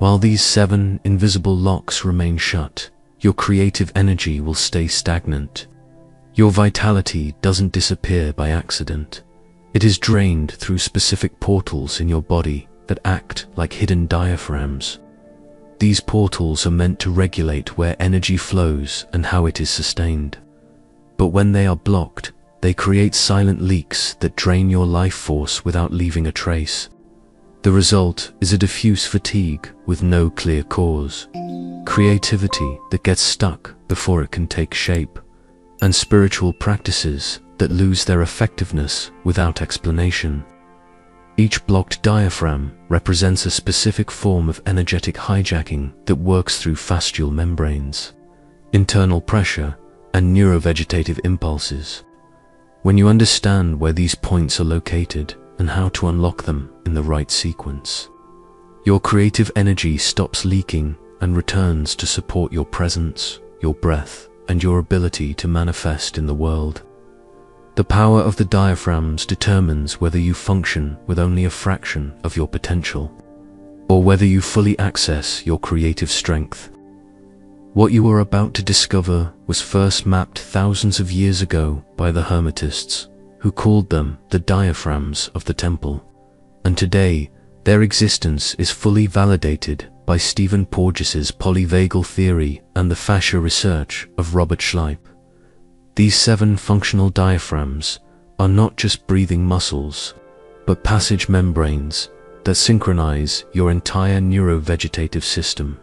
While these 7 invisible locks remain shut, your creative energy will stay stagnant. Your vitality doesn't disappear by accident. It is drained through specific portals in your body that act like hidden diaphragms. These portals are meant to regulate where energy flows and how it is sustained. But when they are blocked, they create silent leaks that drain your life force without leaving a trace. The result is a diffuse fatigue with no clear cause, creativity that gets stuck before it can take shape, and spiritual practices that lose their effectiveness without explanation. Each blocked diaphragm represents a specific form of energetic hijacking that works through fascial membranes, internal pressure, and neurovegetative impulses. When you understand where these points are located and how to unlock them in the right sequence, your creative energy stops leaking and returns to support your presence, your breath, and your ability to manifest in the world. The power of the diaphragms determines whether you function with only a fraction of your potential, or whether you fully access your creative strength. What you are about to discover was first mapped thousands of years ago by the Hermetists, who called them the diaphragms of the temple, and today their existence is fully validated by Stephen Porges's polyvagal theory and the fascia research of Robert Schleip. These 7 functional diaphragms are not just breathing muscles, but passage membranes that synchronize your entire neurovegetative system.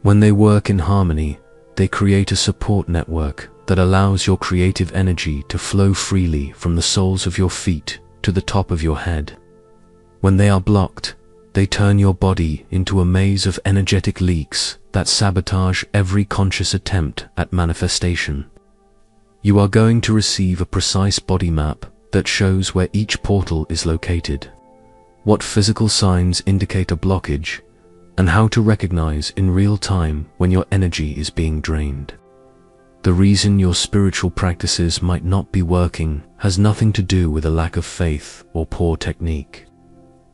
When they work in harmony, they create a support network that allows your creative energy to flow freely from the soles of your feet to the top of your head. When they are blocked, they turn your body into a maze of energetic leaks that sabotage every conscious attempt at manifestation. You are going to receive a precise body map that shows where each portal is located, what physical signs indicate a blockage, and how to recognize in real time when your energy is being drained. The reason your spiritual practices might not be working has nothing to do with a lack of faith or poor technique,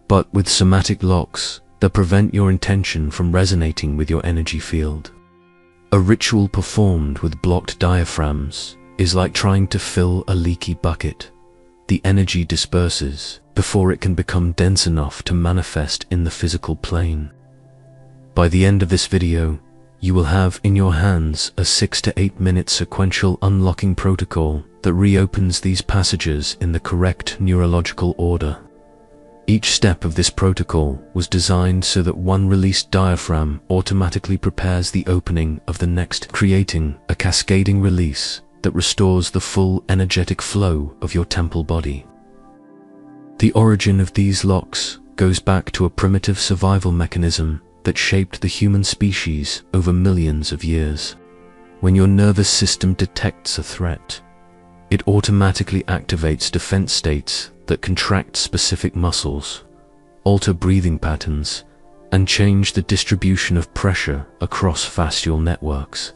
but with somatic locks that prevent your intention from resonating with your energy field. A ritual performed with blocked diaphragms is like trying to fill a leaky bucket. The energy disperses before it can become dense enough to manifest in the physical plane. By the end of this video, you will have in your hands a 6 to 8 minute sequential unlocking protocol that reopens these passages in the correct neurological order. Each step of this protocol was designed so that one released diaphragm automatically prepares the opening of the next, creating a cascading release that restores the full energetic flow of your temple body. The origin of these locks goes back to a primitive survival mechanism that shaped the human species over millions of years. When your nervous system detects a threat, it automatically activates defense states that contract specific muscles, alter breathing patterns, and change the distribution of pressure across fascial networks.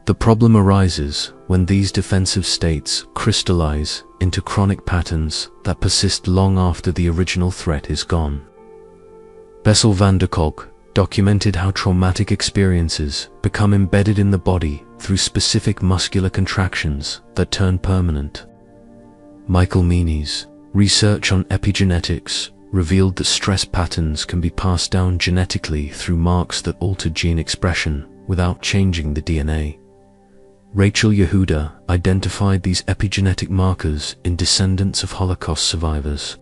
The problem arises when these defensive states crystallize into chronic patterns that persist long after the original threat is gone. Bessel van der Kolk documented how traumatic experiences become embedded in the body through specific muscular contractions that turn permanent. Michael Meany's research on epigenetics revealed that stress patterns can be passed down genetically through marks that alter gene expression without changing the DNA. Rachel Yehuda identified these epigenetic markers in descendants of Holocaust survivors,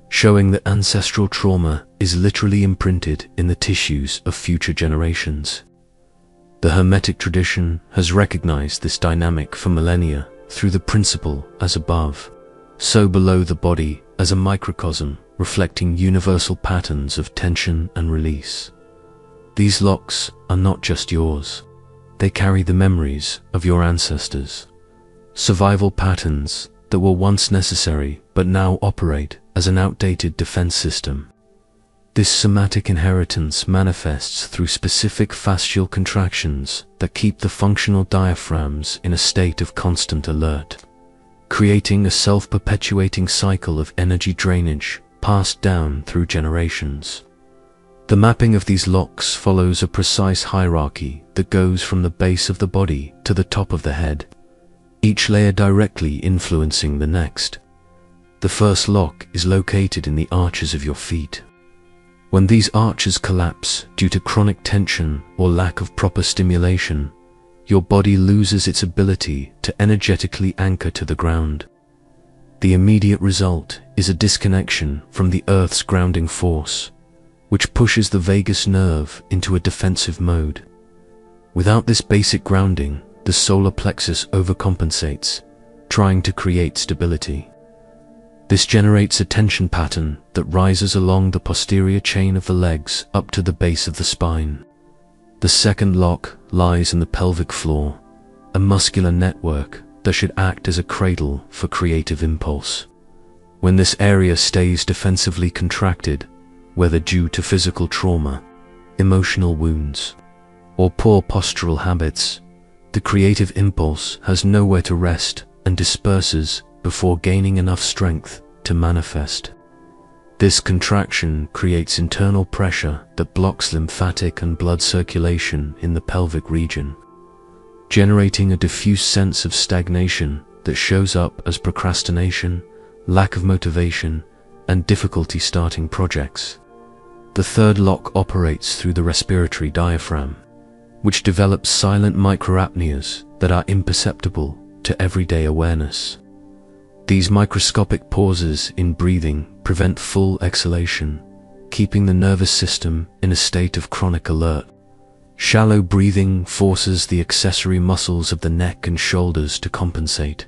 showing that ancestral trauma is literally imprinted in the tissues of future generations. The Hermetic tradition has recognized this dynamic for millennia through the principle as above, so below the body as a microcosm reflecting universal patterns of tension and release. These locks are not just yours. They carry the memories of your ancestors, survival patterns that were once necessary but now operate as an outdated defense system. This somatic inheritance manifests through specific fascial contractions that keep the functional diaphragms in a state of constant alert, creating a self-perpetuating cycle of energy drainage passed down through generations. The mapping of these locks follows a precise hierarchy that goes from the base of the body to the top of the head, each layer directly influencing the next. The first lock is located in the arches of your feet. When these arches collapse due to chronic tension or lack of proper stimulation, your body loses its ability to energetically anchor to the ground. The immediate result is a disconnection from the Earth's grounding force, which pushes the vagus nerve into a defensive mode. Without this basic grounding, the solar plexus overcompensates, trying to create stability. This generates a tension pattern that rises along the posterior chain of the legs up to the base of the spine. The second lock lies in the pelvic floor, a muscular network that should act as a cradle for creative impulse. When this area stays defensively contracted, whether due to physical trauma, emotional wounds, or poor postural habits, the creative impulse has nowhere to rest and disperses before gaining enough strength to manifest. This contraction creates internal pressure that blocks lymphatic and blood circulation in the pelvic region, generating a diffuse sense of stagnation that shows up as procrastination, lack of motivation, and difficulty starting projects. The third lock operates through the respiratory diaphragm, which develops silent microapneas that are imperceptible to everyday awareness. These microscopic pauses in breathing prevent full exhalation, keeping the nervous system in a state of chronic alert. Shallow breathing forces the accessory muscles of the neck and shoulders to compensate,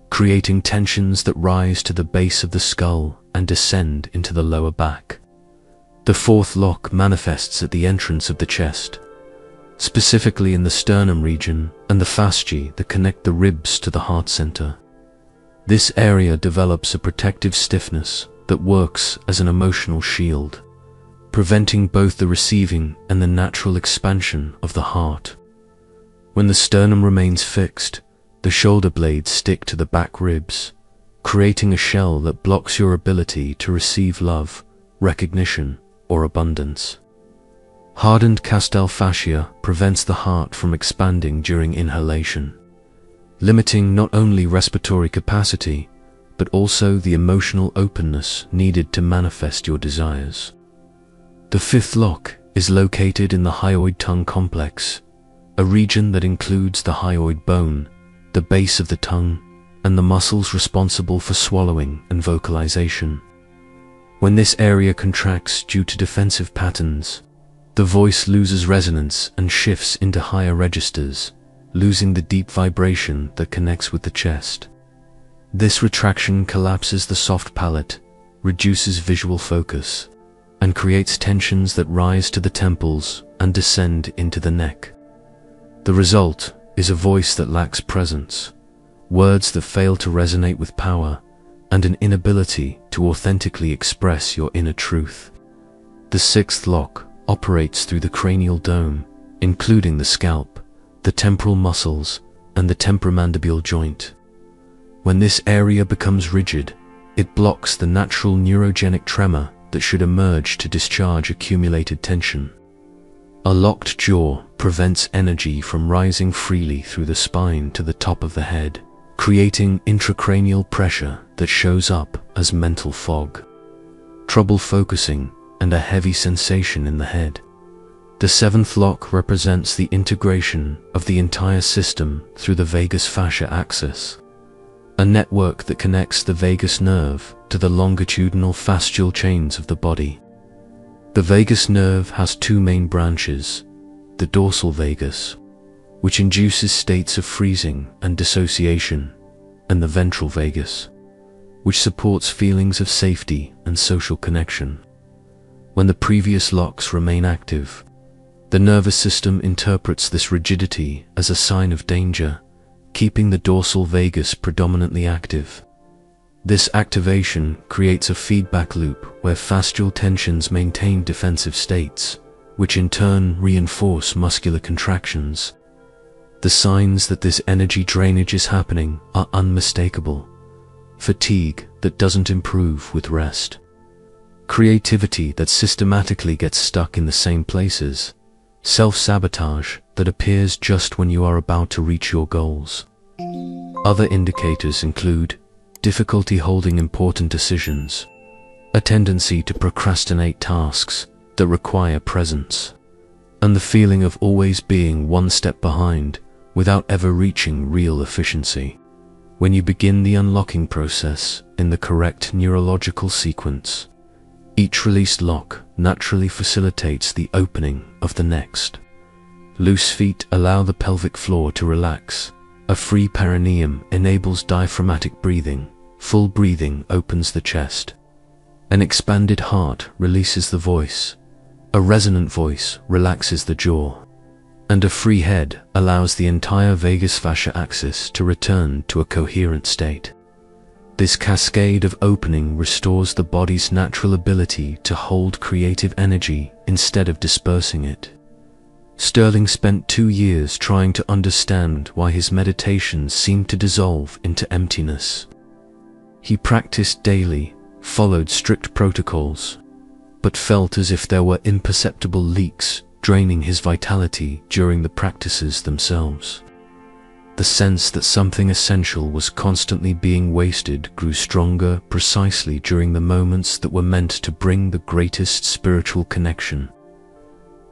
creating tensions that rise to the base of the skull and descend into the lower back. The fourth lock manifests at the entrance of the chest, specifically in the sternum region and the fasciae that connect the ribs to the heart center. This area develops a protective stiffness that works as an emotional shield, preventing both the receiving and the natural expansion of the heart. When the sternum remains fixed, the shoulder blades stick to the back ribs, creating a shell that blocks your ability to receive love, recognition, or abundance. Hardened castal fascia prevents the heart from expanding during inhalation, limiting not only respiratory capacity, but also the emotional openness needed to manifest your desires. The fifth lock is located in the hyoid tongue complex, a region that includes the hyoid bone, the base of the tongue, and the muscles responsible for swallowing and vocalization. When this area contracts due to defensive patterns, the voice loses resonance and shifts into higher registers, losing the deep vibration that connects with the chest. This retraction collapses the soft palate, reduces visual focus, and creates tensions that rise to the temples and descend into the neck. The result is a voice that lacks presence, words that fail to resonate with power, and an inability to authentically express your inner truth. The sixth lock operates through the cranial dome, including the scalp, the temporal muscles, and the temporomandibular joint. When this area becomes rigid, it blocks the natural neurogenic tremor that should emerge to discharge accumulated tension. A locked jaw prevents energy from rising freely through the spine to the top of the head, creating intracranial pressure that shows up as mental fog, trouble focusing, and a heavy sensation in the head. The seventh lock represents the integration of the entire system through the vagus fascia axis, a network that connects the vagus nerve to the longitudinal fascial chains of the body. The vagus nerve has two main branches, the dorsal vagus, which induces states of freezing and dissociation, and the ventral vagus, which supports feelings of safety and social connection. When the previous locks remain active, the nervous system interprets this rigidity as a sign of danger, keeping the dorsal vagus predominantly active. This activation creates a feedback loop where fascial tensions maintain defensive states, which in turn reinforce muscular contractions. The signs that this energy drainage is happening are unmistakable. Fatigue that doesn't improve with rest, creativity that systematically gets stuck in the same places, self-sabotage that appears just when you are about to reach your goals. Other indicators include difficulty holding important decisions, a tendency to procrastinate tasks that require presence, and the feeling of always being one step behind without ever reaching real efficiency. When you begin the unlocking process in the correct neurological sequence, each released lock naturally facilitates the opening of the next. Loose feet allow the pelvic floor to relax. A free perineum enables diaphragmatic breathing. Full breathing opens the chest. An expanded heart releases the voice. A resonant voice relaxes the jaw. And a free head allows the entire vagus fascia axis to return to a coherent state. This cascade of opening restores the body's natural ability to hold creative energy instead of dispersing it. Sterling spent 2 years trying to understand why his meditations seemed to dissolve into emptiness. He practiced daily, followed strict protocols, but felt as if there were imperceptible leaks draining his vitality during the practices themselves. The sense that something essential was constantly being wasted grew stronger precisely during the moments that were meant to bring the greatest spiritual connection.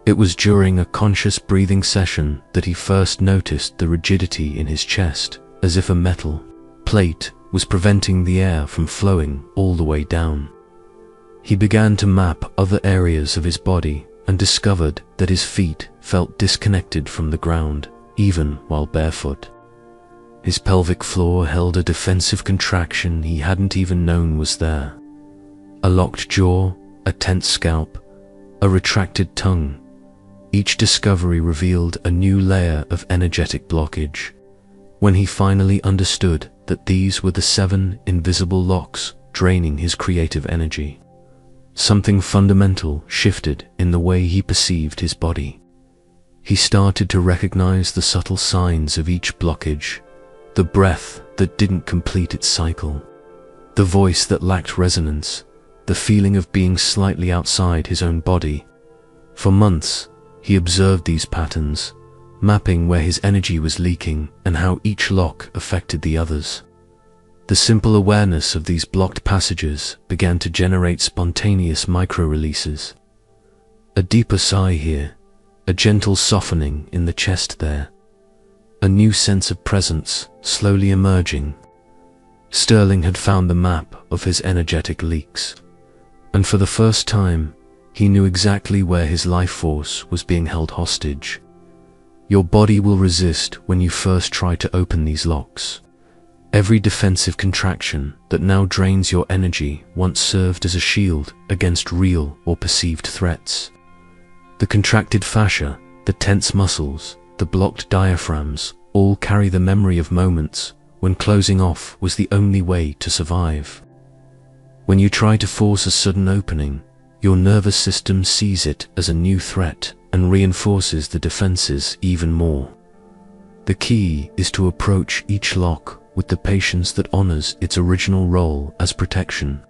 It was during a conscious breathing session that he first noticed the rigidity in his chest, as if a metal plate was preventing the air from flowing all the way down. He began to map other areas of his body and discovered that his feet felt disconnected from the ground, even while barefoot. His pelvic floor held a defensive contraction he hadn't even known was there. A locked jaw, a tense scalp, a retracted tongue. Each discovery revealed a new layer of energetic blockage. When he finally understood that these were the 7 invisible locks draining his creative energy, something fundamental shifted in the way he perceived his body. He started to recognize the subtle signs of each blockage, the breath that didn't complete its cycle, the voice that lacked resonance, the feeling of being slightly outside his own body. For months, he observed these patterns, mapping where his energy was leaking and how each lock affected the others. The simple awareness of these blocked passages began to generate spontaneous micro-releases. A deeper sigh here, a gentle softening in the chest there, a new sense of presence slowly emerging. Sterling had found the map of his energetic leaks, and for the first time, he knew exactly where his life force was being held hostage. Your body will resist when you first try to open these locks. Every defensive contraction that now drains your energy once served as a shield against real or perceived threats. The contracted fascia, the tense muscles, the blocked diaphragms all carry the memory of moments when closing off was the only way to survive. When you try to force a sudden opening, your nervous system sees it as a new threat and reinforces the defenses even more. The key is to approach each lock with the patience that honors its original role as protection.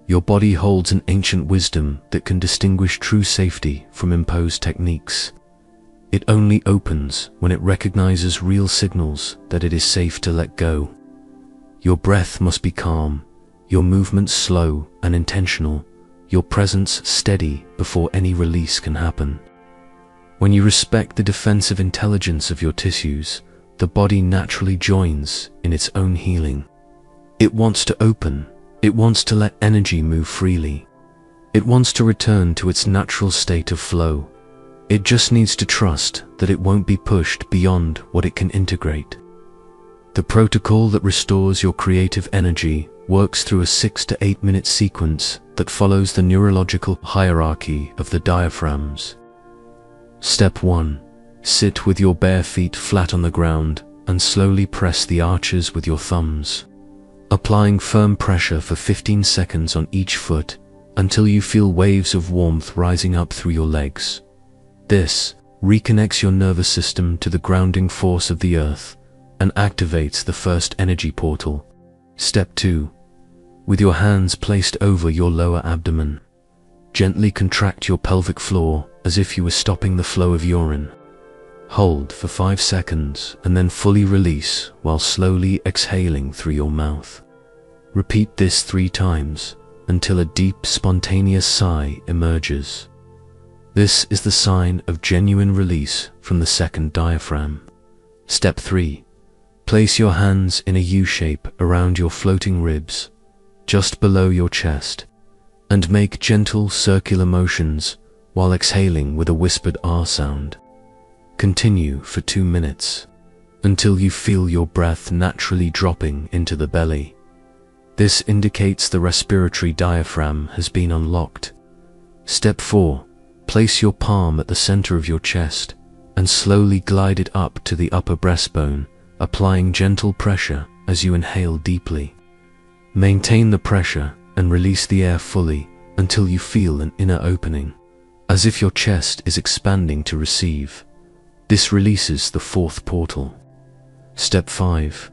Your body holds an ancient wisdom that can distinguish true safety from imposed techniques. It only opens when it recognizes real signals that it is safe to let go. Your breath must be calm, your movements slow and intentional, your presence steady before any release can happen. When you respect the defensive intelligence of your tissues, the body naturally joins in its own healing. It wants to open, it wants to let energy move freely. It wants to return to its natural state of flow. It just needs to trust that it won't be pushed beyond what it can integrate. The protocol that restores your creative energy works through a 6 to 8 minute sequence that follows the neurological hierarchy of the diaphragms. Step 1. Sit with your bare feet flat on the ground and slowly press the arches with your thumbs, applying firm pressure for 15 seconds on each foot until you feel waves of warmth rising up through your legs. This reconnects your nervous system to the grounding force of the earth and activates the first energy portal. Step 2. with your hands placed over your lower abdomen. Gently contract your pelvic floor as if you were stopping the flow of urine. Hold for 5 seconds and then fully release while slowly exhaling through your mouth. Repeat this 3 times until a deep, spontaneous sigh emerges. This is the sign of genuine release from the second diaphragm. Step 3. Place your hands in a U shape around your floating ribs, just below your chest, and make gentle circular motions while exhaling with a whispered R sound. Continue for 2 minutes, until you feel your breath naturally dropping into the belly. This indicates the respiratory diaphragm has been unlocked. Step 4. Place your palm at the center of your chest and slowly glide it up to the upper breastbone, applying gentle pressure as you inhale deeply. Maintain the pressure and release the air fully until you feel an inner opening, as if your chest is expanding to receive. This releases the 4th portal. Step 5.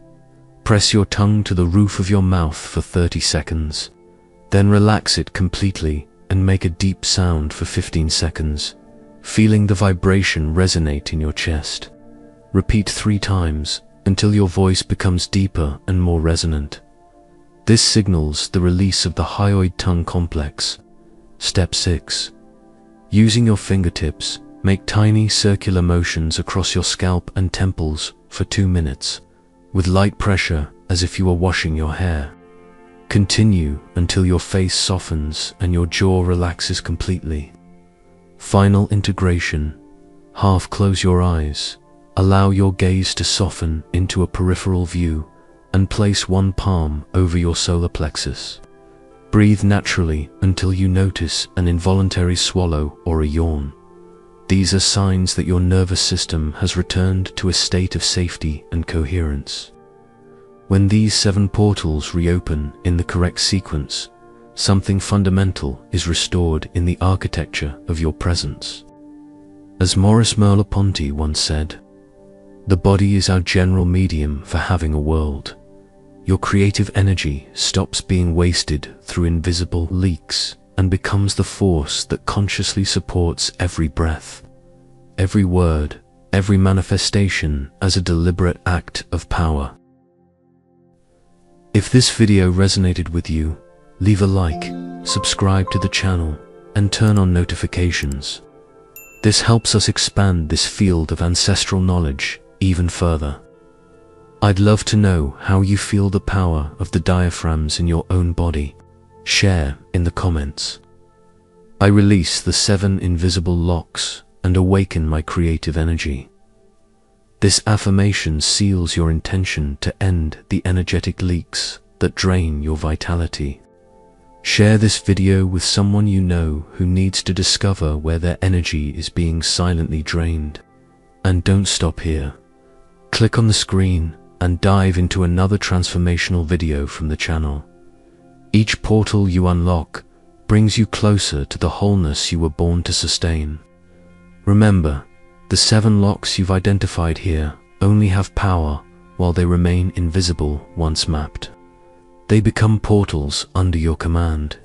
Press your tongue to the roof of your mouth for 30 seconds, then relax it completely and make a deep sound for 15 seconds, feeling the vibration resonate in your chest. Repeat 3 times until your voice becomes deeper and more resonant. This signals the release of the hyoid tongue complex. Step 6. Using your fingertips, make tiny circular motions across your scalp and temples for 2 minutes, with light pressure as if you were washing your hair. Continue until your face softens and your jaw relaxes completely. Final integration. Half close your eyes, allow your gaze to soften into a peripheral view, and place one palm over your solar plexus. Breathe naturally until you notice an involuntary swallow or a yawn. These are signs that your nervous system has returned to a state of safety and coherence. When these 7 portals reopen in the correct sequence, something fundamental is restored in the architecture of your presence. As Maurice Merleau-Ponty once said, "The body is our general medium for having a world." Your creative energy stops being wasted through invisible leaks and becomes the force that consciously supports every breath, every word, every manifestation as a deliberate act of power. If this video resonated with you, leave a like, subscribe to the channel, and turn on notifications. This helps us expand this field of ancestral knowledge even further. I'd love to know how you feel the power of the diaphragms in your own body. Share in the comments. I release the 7 invisible locks and awaken my creative energy. This affirmation seals your intention to end the energetic leaks that drain your vitality. Share this video with someone you know who needs to discover where their energy is being silently drained. And don't stop here. Click on the screen and dive into another transformational video from the channel. Each portal you unlock brings you closer to the wholeness you were born to sustain. Remember, the 7 locks you've identified here only have power while they remain invisible once mapped. They become portals under your command,